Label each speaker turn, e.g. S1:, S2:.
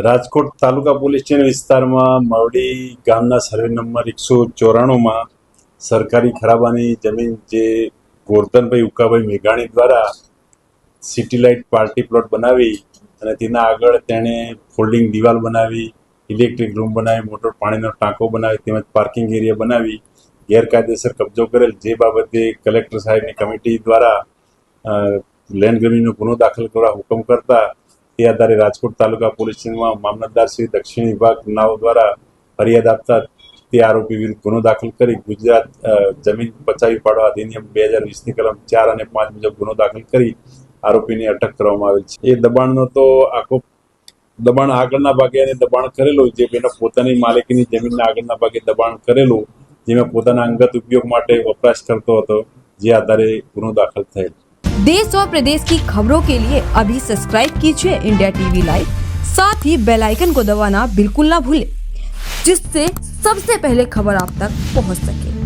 S1: રાજકોટ તાલુકા police station વિસ્તારમાં મવડી ગામના survey number 194માં સરકારી ખરાબાની જમીન જે ગોરધનભાઈ ઉકાભાઈ મેઘાણી દ્વારા સિટી લાઇટ પાર્ટી પ્લોટ બનાવી અને તેના આગળ તેણે ફોલ્ડિંગ દિવાલ બનાવી, ઇલેક્ટ્રિક રૂમ બનાવી, મોટર પાણીનો ટાંકો બનાવી તેમજ પાર્કિંગ એરિયા બનાવી ગેરકાયદેસર કબજો કરેલ, જે બાબતે કલેક્ટર સાહેબની કમિટી દ્વારા લેન્ડ ગ્રેબિંગનો ગુનો દાખલ કરવા હુકમ કરતા તે આધારે રાજકોટ તાલુકા પોલીસ સ્ટેશનમાં મામલતદાર શ્રી દક્ષિણ વિભાગ નાઓ દ્વારા ફરિયાદ આપતા તે આરોપી વિરુદ્ધ ગુનો દાખલ કરી ગુજરાત જમીન પચાવી પાડવા અધિનિયમ 2020ની કલમ 4 અને 5 મુજબ ગુનો દાખલ કરી આરોપીને અટક કરવામાં આવેલ છે। એ દબાણનો તો આખો દબાણ આગળના ભાગે અને દબાણ કરેલું, જે એના પોતાની માલિકીની જમીનના આગળના ભાગે દબાણ કરેલું, જેમાં પોતાના અંગત ઉપયોગ માટે વપરાશ કરતો હતો, જે આધારે ગુનો દાખલ થયેલ।
S2: देश और प्रदेश की खबरों के लिए अभी सब्सक्राइब कीजिए इंडिया टीवी लाइव, साथ ही बेल आइकन को दबाना बिल्कुल ना भूलें, जिससे सबसे पहले खबर आप तक पहुंच सके।